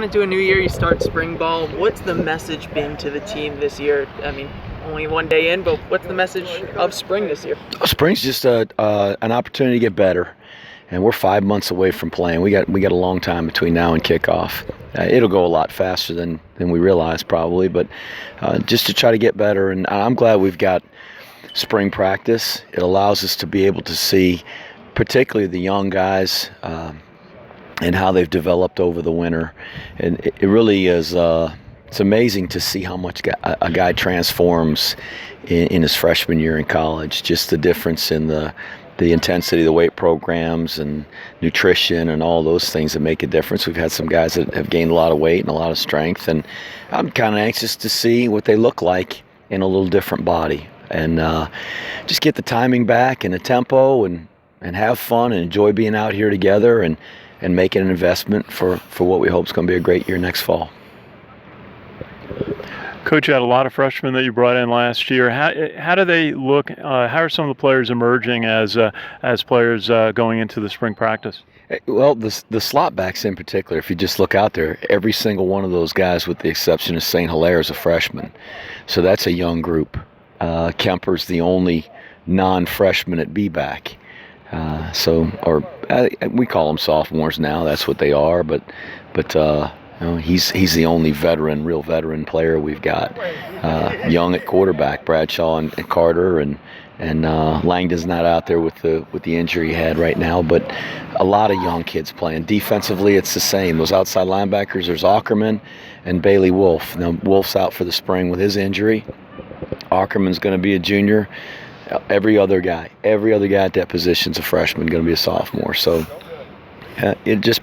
Into a new year, you start spring ball. What's the message been to the team this year? I mean, only one day in, but what's the message of spring this year? Spring's just an opportunity to get better, and we're 5 months away from playing. We got a long time between now and kickoff. It'll go a lot faster than we realize probably, but just to try to get better. And I'm glad we've got spring practice. It allows us to be able to see, particularly the young guys, and how they've developed over the winter. And it really is, it's amazing to see how much a guy transforms in his freshman year in college. Just the difference in the intensity of the weight programs and nutrition and all those things that make a difference. We've had some guys that have gained a lot of weight and a lot of strength, and I'm kind of anxious to see what they look like in a little different body. And just get the timing back and the tempo and have fun and enjoy being out here together and making an investment for what we hope is going to be a great year next fall. Coach, you had a lot of freshmen that you brought in last year. How do they look? How are some of the players emerging as players going into the spring practice? Well, the slot backs in particular, if you just look out there, every single one of those guys, with the exception of St. Hilaire, is a freshman. So that's a young group. Kemper's the only non-freshman at B-back. We call them sophomores now. That's what they are. But he's the only real veteran player we've got. Young at quarterback, Bradshaw and Carter, and Langdon's not out there with the injury he had right now. But a lot of young kids playing. Defensively, it's the same. Those outside linebackers, there's Ackerman and Bailey Wolf. Now Wolf's out for the spring with his injury. Ackerman's going to be a junior. Every other guy at that position's a freshman, going to be a sophomore. So it'd just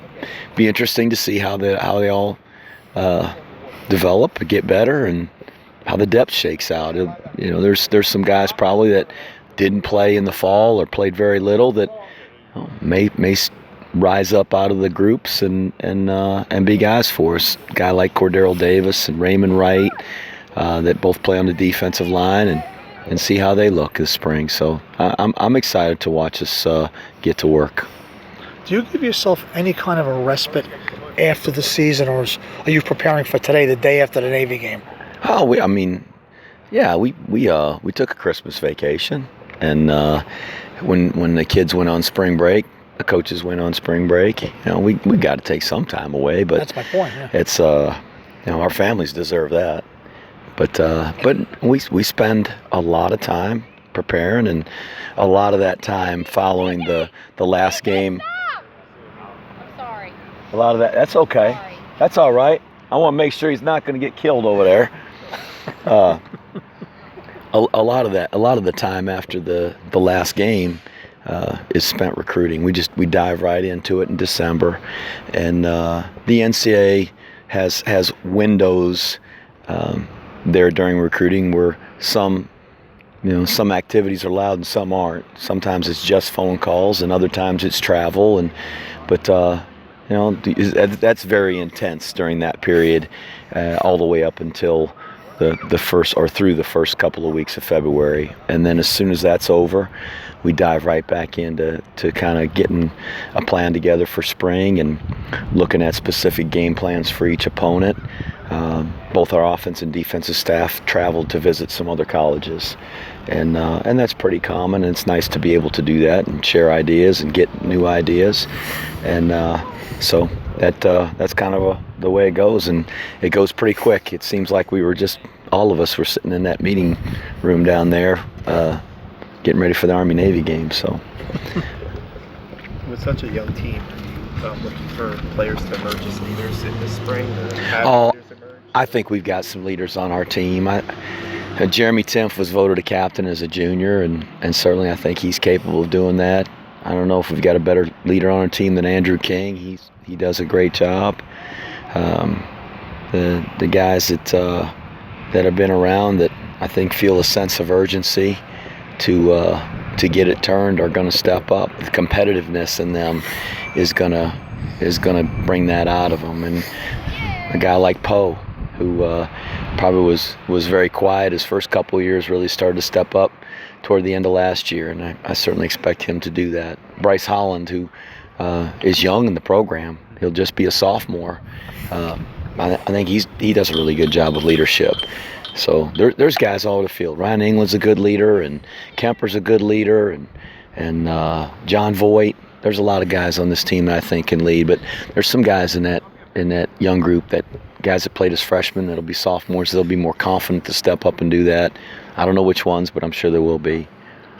be interesting to see how they all develop, get better, and how the depth shakes out. There's some guys probably that didn't play in the fall or played very little that may rise up out of the groups and be guys for us. A guy like Cordero Davis and Raymond Wright that both play on the defensive line and see how they look this spring. So I'm excited to watch us get to work. Do you give yourself any kind of a respite after the season, or are you preparing for today, the day after the Navy game? Oh, we took a Christmas vacation, and when the kids went on spring break, the coaches went on spring break. We got to take some time away, but that's my point. Yeah. It's our families deserve that. But we spend a lot of time preparing, and a lot of that time following the last game. I'm sorry. A lot of that's okay. Sorry. That's all right. I want to make sure he's not going to get killed over there. A lot of the time after the last game is spent recruiting. We dive right into it in December, and the NCAA has windows there during recruiting where some activities are allowed and some aren't. Sometimes it's just phone calls, and other times it's travel. But that's very intense during that period, all the way up until the first or through the first couple of weeks of February. And then as soon as that's over, we dive right back into kind of getting a plan together for spring and looking at specific game plans for each opponent. Both our offense and defensive staff traveled to visit some other colleges, and that's pretty common. And it's nice to be able to do that and share ideas and get new ideas, and so that's kind of the way it goes, and it goes pretty quick. It seems like all of us were sitting in that meeting room down there, getting ready for the Army-Navy game. So, with such a young team, are you looking for players to emerge as leaders in the spring? I think we've got some leaders on our team. Jeremy Timpf was voted a captain as a junior, and certainly I think he's capable of doing that. I don't know if we've got a better leader on our team than Andrew King. He does a great job. The guys that have been around that I think feel a sense of urgency to get it turned are going to step up. The competitiveness in them is gonna bring that out of them. And a guy like Poe, who probably was very quiet his first couple of years, really started to step up toward the end of last year, and I certainly expect him to do that. Bryce Holland, who is young in the program, He'll just be a sophomore. I think he does a really good job of leadership. So there's guys all over the field. Ryan England's a good leader, and Kemper's a good leader, and John Voight. There's a lot of guys on this team that I think can lead, but there's some guys in that young group, that guys that played as freshmen that'll be sophomores. They'll be more confident to step up and do that. I don't know which ones, but I'm sure there will be.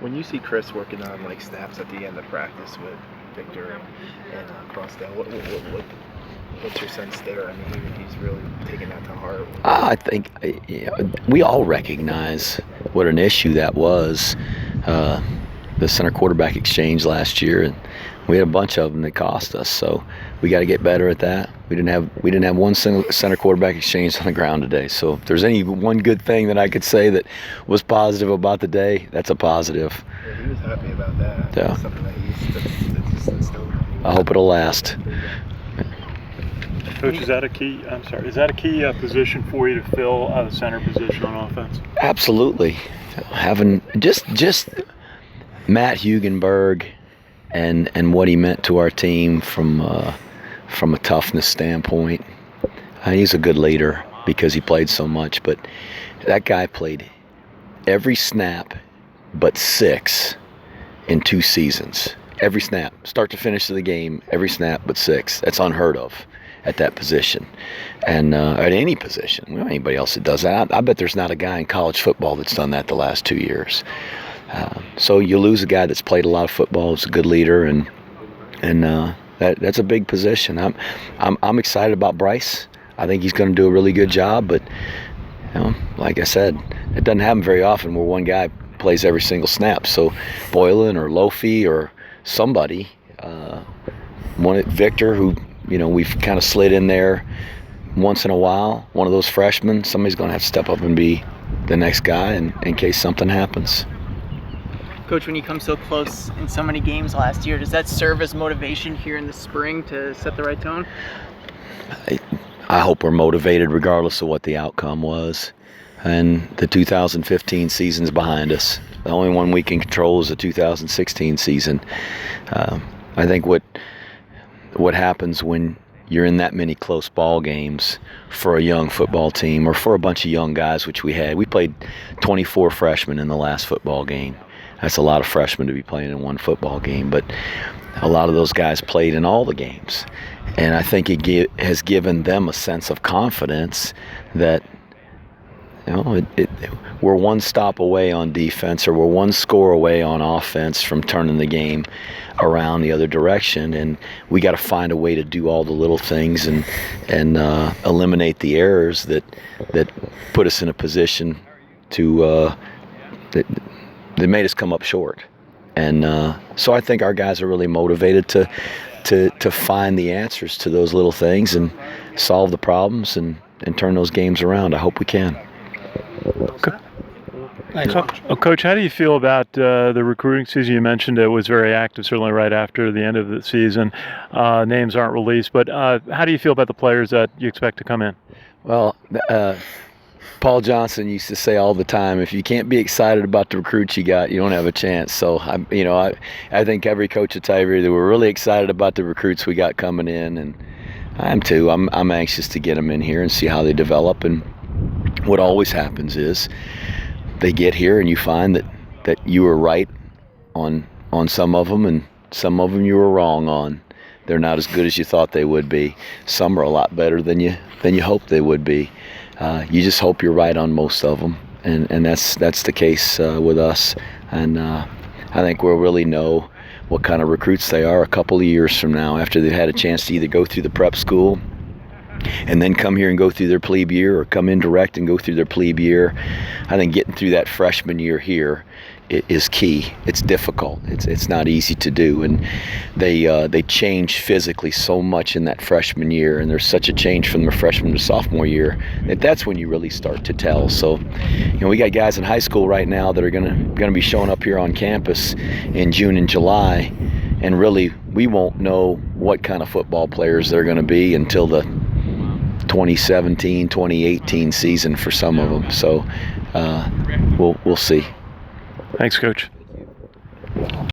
When you see Chris working on like snaps at the end of practice with Victor and Crossdale, what's your sense there? I mean, he's really taking that to heart. I think we all recognize what an issue that was, the center quarterback exchange last year, and we had a bunch of them that cost us. So we got to get better at that. We didn't have one single center quarterback exchange on the ground today. So if there's any one good thing that I could say that was positive about the day, that's a positive. Yeah, he was happy about that. Yeah. Something that he's instilled. I hope it'll last. Coach, is that a key? Is that a key position for you to fill, the center position on offense? Absolutely. Having just Matt Hugenberg and what he meant to our team from a toughness standpoint. He's a good leader because he played so much, but that guy played every snap but 6 in 2 seasons. Every snap, start to finish of the game, every snap but 6. That's unheard of at that position, and at any position. We don't have anybody else that does that. I bet there's not a guy in college football that's done that the last 2 years. So you lose a guy that's played a lot of football, is a good leader, and that's a big position. I'm excited about Bryce. I think he's going to do a really good job, but like I said, it doesn't happen very often where one guy plays every single snap. So Boylan or Lofi or somebody, Victor, who we've kind of slid in there once in a while, one of those freshmen, somebody's going to have to step up and be the next guy in case something happens. Coach, when you come so close in so many games last year, does that serve as motivation here in the spring to set the right tone? I hope we're motivated regardless of what the outcome was. And the 2015 season's behind us. The only one we can control is the 2016 season. I think what happens when you're in that many close ball games for a young football team or for a bunch of young guys, which we had. We played 24 freshmen in the last football game. That's a lot of freshmen to be playing in one football game, but a lot of those guys played in all the games. And I think it has given them a sense of confidence that we're one stop away on defense, or we're one score away on offense from turning the game around the other direction, and we got to find a way to do all the little things and eliminate the errors that put us in a position to that made us come up short. And so I think our guys are really motivated to find the answers to those little things and solve the problems and turn those games around. I hope we can. Coach, how do you feel about the recruiting season? You mentioned it was very active, certainly right after the end of the season. Names aren't released, but how do you feel about the players that you expect to come in? Well, Paul Johnson used to say all the time, if you can't be excited about the recruits you got, you don't have a chance. So, I think every coach will tell you that we're really excited about the recruits we got coming in, and I am too. I'm anxious to get them in here and see how they develop. And what always happens is they get here and you find that you were right on some of them, and some of them you were wrong on. They're not as good as you thought they would be. Some are a lot better than you hoped they would be. You just hope you're right on most of them, and that's the case with us. And I think we'll really know what kind of recruits they are a couple of years from now, after they've had a chance to either go through the prep school and then come here and go through their plebe year, or come in direct and go through their plebe year. I think getting through that freshman year here is key. It's difficult. It's not easy to do, and they change physically so much in that freshman year, and there's such a change from the freshman to sophomore year that's when you really start to tell. So, we got guys in high school right now that are gonna be showing up here on campus in June and July, and really we won't know what kind of football players they're going to be until the 2017, 2018 season for some of them. So we'll see. Thanks, Coach.